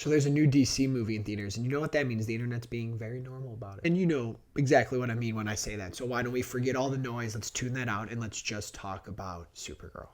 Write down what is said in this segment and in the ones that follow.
So there's a new DC movie in theaters, and you know what that means? The internet's being very normal about it. And you know exactly what I mean when I say that. So why don't we forget all the noise? Let's tune that out, and let's just talk about Supergirl.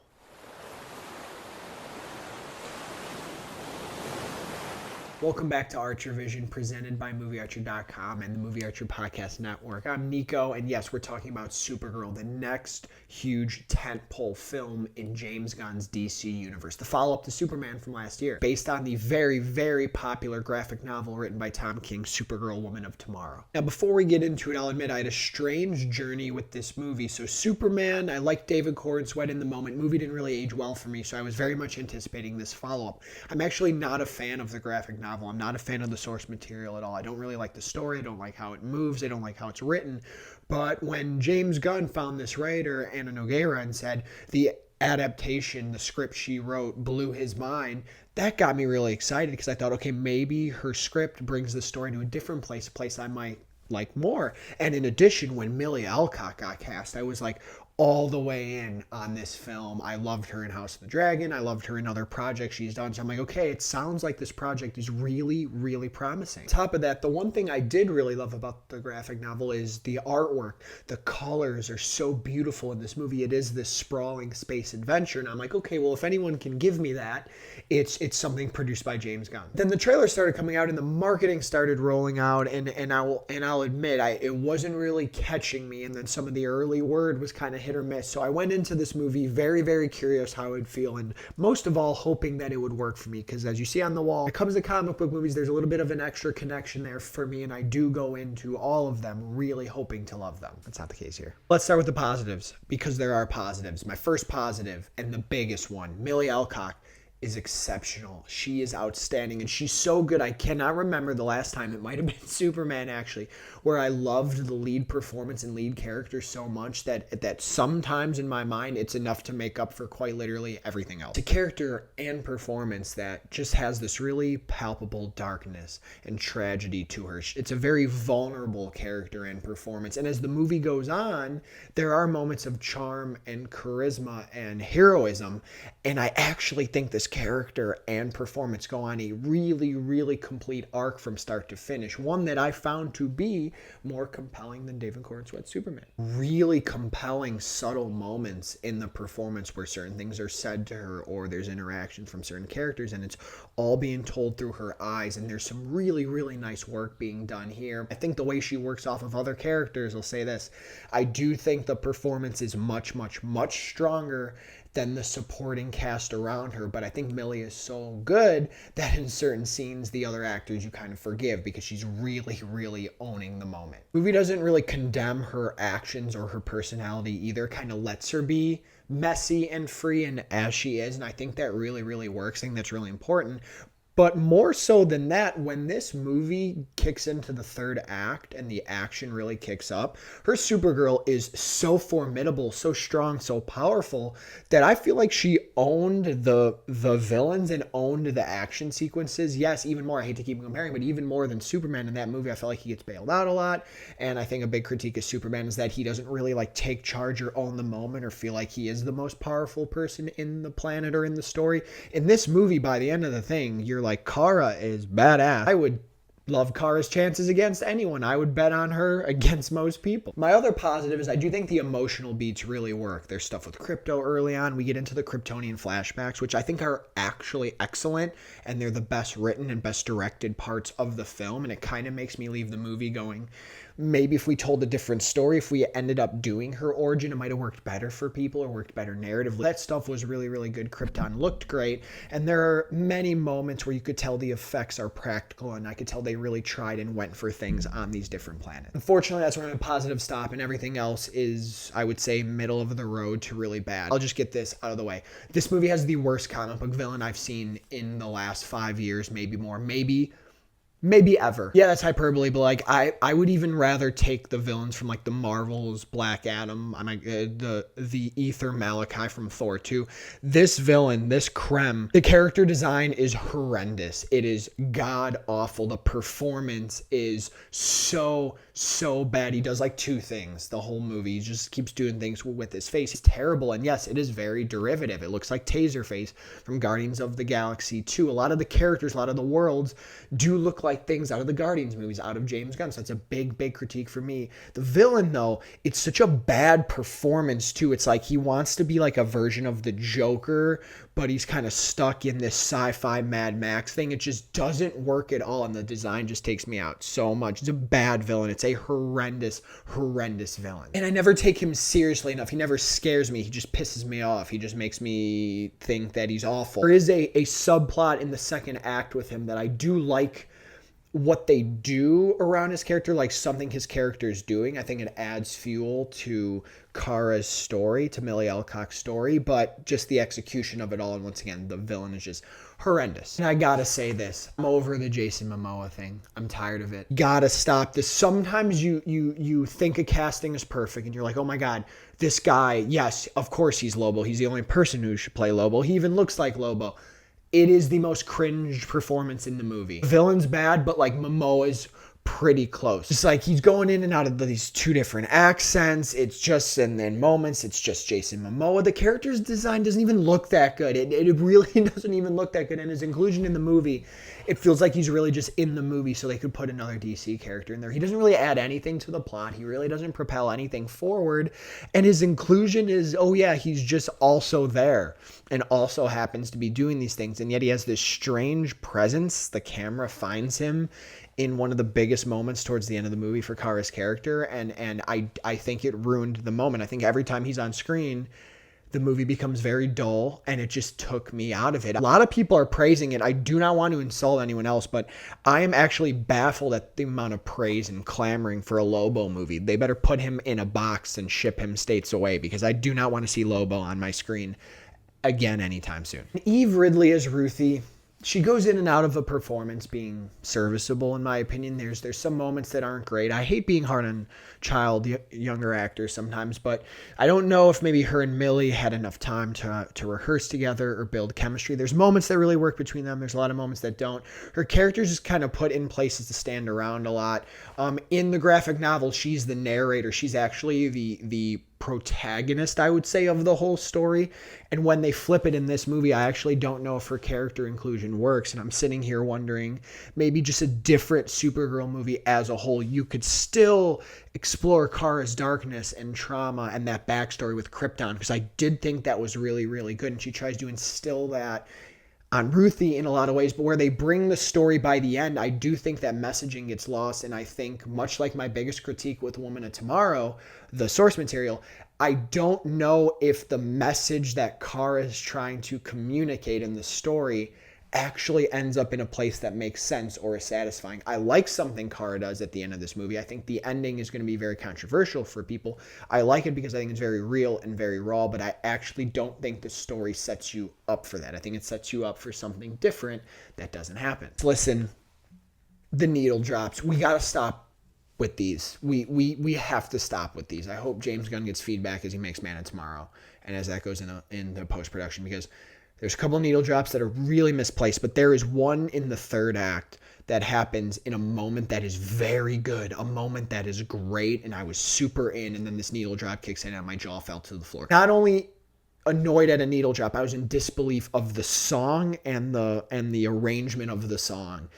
Welcome back to Archer Vision, presented by MovieArcher.com and the Movie Archer Podcast Network. I'm Nico, and yes, we're talking about Supergirl, the next huge tentpole film in James Gunn's DC universe, the follow-up to Superman from last year, based on the very, very popular graphic novel written by Tom King, Supergirl, Woman of Tomorrow. Now, before we get into it, I'll admit I had a strange journey with this movie. So Superman, I liked David Corenswet in the moment. Movie didn't really age well for me, so I was very much anticipating this follow-up. I'm actually not a fan of the graphic novel. I'm not a fan of the source material at all. I don't really like the story. I don't like how it moves. I don't like how it's written. But when James Gunn found this writer, Anna Nogueira, and said the adaptation, the script she wrote, blew his mind, that got me really excited because I thought, okay, maybe her script brings the story to a different place, a place I might like more. And in addition, when Millie Alcock got cast, I was like all the way in on this film. I loved her in House of the Dragon. I loved her in other projects she's done. So I'm like, okay, it sounds like this project is really, really promising. On top of that, the one thing I did really love about the graphic novel is the artwork. The colors are so beautiful in this movie. It is this sprawling space adventure. And I'm like, okay, well, if anyone can give me that, it's something produced by James Gunn. Then the trailer started coming out and the marketing started rolling out, and I'll admit it wasn't really catching me. And then some of the early word was kind of hit or miss. So I went into this movie very, very curious how it would feel, and most of all hoping that it would work for me, because as you see on the wall, when it comes to comic book movies, there's a little bit of an extra connection there for me, and I do go into all of them really hoping to love them. That's not the case here. Let's start with the positives, because there are positives. My first positive, and the biggest one, Millie Alcock is exceptional. She is outstanding, and she's so good. I cannot remember the last time, it might have been Superman actually, where I loved the lead performance and lead character so much that sometimes in my mind it's enough to make up for quite literally everything else. It's a character and performance that just has this really palpable darkness and tragedy to her. It's a very vulnerable character and performance, and as the movie goes on, there are moments of charm and charisma and heroism, and I actually think this character and performance go on a really, really complete arc from start to finish. One that I found to be more compelling than David Corenswet's Superman. Really compelling, subtle moments in the performance where certain things are said to her or there's interaction from certain characters, and it's all being told through her eyes, and there's some really, really nice work being done here. I think the way she works off of other characters, I'll say this, I do think the performance is much, much, much stronger than the supporting cast around her, but I think Millie is so good that in certain scenes the other actors you kind of forgive because she's really, really owning the moment. The movie doesn't really condemn her actions or her personality either, kind of lets her be messy and free and as she is, and I think that really, really works. I think that's really important. But more so than that, when this movie kicks into the third act and the action really kicks up, her Supergirl is so formidable, so strong, so powerful that I feel like she owned the villains and owned the action sequences. Yes, even more. I hate to keep comparing, but even more than Superman in that movie. I feel like he gets bailed out a lot. And I think a big critique of Superman is that he doesn't really like take charge or own the moment or feel like he is the most powerful person in the planet or in the story. In this movie, by the end of the thing, you're like, Kara is badass. I would love Kara's chances against anyone. I would bet on her against most people. My other positive is I do think the emotional beats really work. There's stuff with Krypto early on. We get into the Kryptonian flashbacks, which I think are actually excellent, and they're the best written and best directed parts of the film, and it kind of makes me leave the movie going, maybe if we told a different story, if we ended up doing her origin, it might have worked better for people or worked better narratively. That stuff was really, really good. Krypton looked great, and there are many moments where you could tell the effects are practical, and I could tell they really tried and went for things on these different planets. Unfortunately, that's where I'm a positive stop, and everything else is, I would say, middle of the road to really bad. I'll just get this out of the way. This movie has the worst comic book villain I've seen in the last 5 years, maybe more, maybe Maybe ever. Yeah, that's hyperbole, but like I would even rather take the villains from like the Marvels, Black Adam, the Ether Malachi from Thor 2. This villain, this Krem, the character design is horrendous. It is god awful. The performance is so bad. He does like two things the whole movie. He just keeps doing things with his face. He's terrible, and yes, it is very derivative. It looks like Taserface from Guardians of the Galaxy 2. A lot of the characters, a lot of the worlds do look like things out of the Guardians movies, out of James Gunn. So that's a big critique for me. The villain, though, it's such a bad performance too. It's like he wants to be like a version of the Joker, but he's kind of stuck in this sci-fi Mad Max thing. It just doesn't work at all, and the design just takes me out so much. It's a bad villain. It's a horrendous villain. And I never take him seriously enough. He never scares me. He just pisses me off. He just makes me think that he's awful. There is a subplot in the second act with him that I do like what they do around his character, like something his character is doing. I think it adds fuel to Kara's story, to Millie Alcock's story, but just the execution of it all, and once again, the villain is just horrendous. And I gotta say this, I'm over the Jason Momoa thing. I'm tired of it. Gotta stop this. Sometimes you think a casting is perfect, and you're like, oh my god, this guy, yes, of course he's Lobo. He's the only person who should play Lobo. He even looks like Lobo. It is the most cringe performance in the movie. The villain's bad, but like Momoa's pretty close. It's like he's going in and out of these two different accents. It's just, and then moments, it's just Jason Momoa. The character's design doesn't even look that good. It really doesn't even look that good. And his inclusion in the movie, it feels like he's really just in the movie so they could put another DC character in there. He doesn't really add anything to the plot. He really doesn't propel anything forward. And his inclusion is, oh yeah, he's just also there and also happens to be doing these things. And yet he has this strange presence. The camera finds him in one of the biggest moments towards the end of the movie for Kara's character. And I think it ruined the moment. I think every time he's on screen, the movie becomes very dull, and it just took me out of it. A lot of people are praising it. I do not want to insult anyone else, but I am actually baffled at the amount of praise and clamoring for a Lobo movie. They better put him in a box and ship him states away, because I do not want to see Lobo on my screen again anytime soon. Eve Ridley as Ruthie. She goes in and out of a performance being serviceable, in my opinion. There's some moments that aren't great. I hate being hard on younger actors sometimes, but I don't know if maybe her and Millie had enough time to rehearse together or build chemistry. There's moments that really work between them. There's a lot of moments that don't. Her character's just kind of put in places to stand around a lot. In the graphic novel, she's the narrator. She's actually the protagonist, I would say, of the whole story. And when they flip it in this movie, I actually don't know if her character inclusion works. And I'm sitting here wondering, maybe just a different Supergirl movie as a whole, you could still explore Kara's darkness and trauma and that backstory with Krypton, because I did think that was really, really good. And she tries to instill that on Ruthie in a lot of ways, but where they bring the story by the end, I do think that messaging gets lost. And I think, much like my biggest critique with Woman of Tomorrow, the source material, I don't know if the message that Kara is trying to communicate in the story actually ends up in a place that makes sense or is satisfying. I like something Kara does at the end of this movie. I think the ending is going to be very controversial for people. I like it because I think it's very real and very raw, but I actually don't think the story sets you up for that. I think it sets you up for something different that doesn't happen. Listen, the needle drops. We got to stop with these. We have to stop with these. I hope James Gunn gets feedback as he makes Man of Tomorrow and as that goes in the post-production, because there's a couple of needle drops that are really misplaced, but there is one in the third act that happens in a moment that is very good, a moment that is great, and I was super in, and then this needle drop kicks in and my jaw fell to the floor. Not only annoyed at a needle drop, I was in disbelief of the song and the arrangement of the song.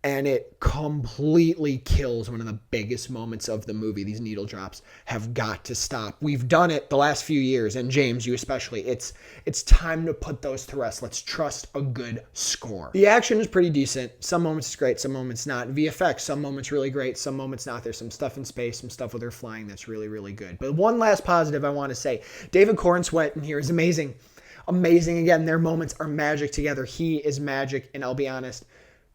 And it completely kills one of the biggest moments of the movie. These needle drops have got to stop. We've done it the last few years, and James, you especially. It's time to put those to rest. Let's trust a good score. The action is pretty decent. Some moments it's great, some moments not. VFX, some moments really great, some moments not. There's some stuff in space, some stuff with her flying that's really, really good. But one last positive I want to say. David Cornsweet in here is amazing. Amazing. Again, their moments are magic together. He is magic, and I'll be honest,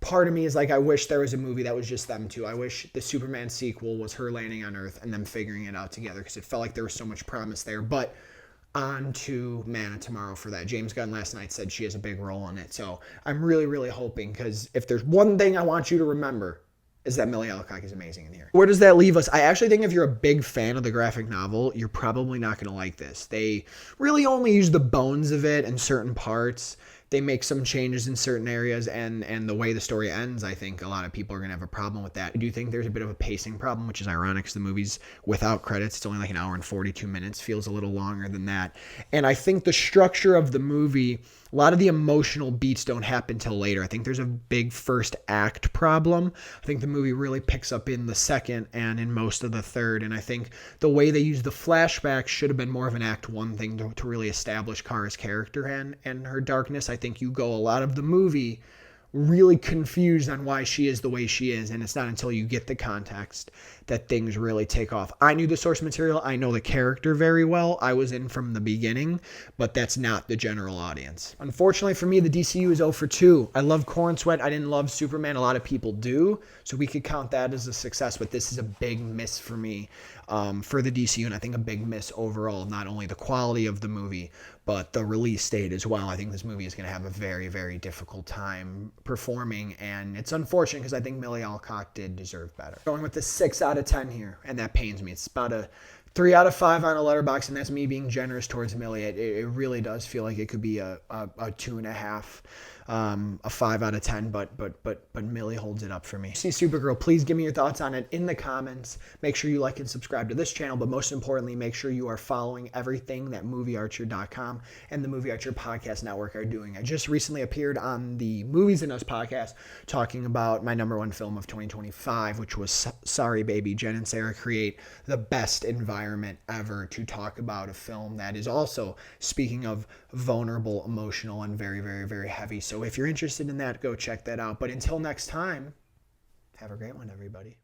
part of me is like, I wish there was a movie that was just them two. I wish the Superman sequel was her landing on Earth and them figuring it out together, because it felt like there was so much promise there. But on to Man of Tomorrow for that. James Gunn last night said she has a big role in it. So I'm really, really hoping, because if there's one thing I want you to remember, is that Millie Alcock is amazing in here. Where does that leave us? I actually think if you're a big fan of the graphic novel, you're probably not going to like this. They really only use the bones of it in certain parts. They make some changes in certain areas, and the way the story ends, I think a lot of people are going to have a problem with that. I do think there's a bit of a pacing problem, which is ironic because the movie's without credits. It's only like an hour and 42 minutes. Feels a little longer than that. And I think the structure of the movie, a lot of the emotional beats don't happen till later. I think there's a big first act problem. I think the movie really picks up in the second and in most of the third. And I think the way they use the flashbacks should have been more of an act one thing to really establish Kara's character and her darkness. I think you go a lot of the movie really confused on why she is the way she is, and it's not until you get the context that things really take off. I knew the source material. I know the character very well. I was in from the beginning, but that's not the general audience. Unfortunately for me, the DCU is 0 for 2. I love Corn Sweat. I didn't love Superman. A lot of people do, so we could count that as a success, but this is a big miss for me for the DCU, and I think a big miss overall, not only the quality of the movie, but the release date as well. I think this movie is going to have a very, very difficult time performing, and it's unfortunate because I think Millie Alcock did deserve better. Going with the 6 out of 10 here, and that pains me. It's about a 3 out of 5 on a letterbox, and that's me being generous towards Millie. It really does feel like it could be a 2.5, a 5 out of 10, but Millie holds it up for me. See Supergirl, please give me your thoughts on it in the comments. Make sure you like and subscribe to this channel, but most importantly, make sure you are following everything that MovieArcher.com and the Movie Archer Podcast Network are doing. I just recently appeared on the Movies and Us podcast talking about my #1 film of 2025, which was Sorry Baby. Jen and Sarah create the best environment ever to talk about a film that is also, speaking of vulnerable, emotional, and very, very, very heavy. So if you're interested in that, go check that out. But until next time, have a great one, everybody.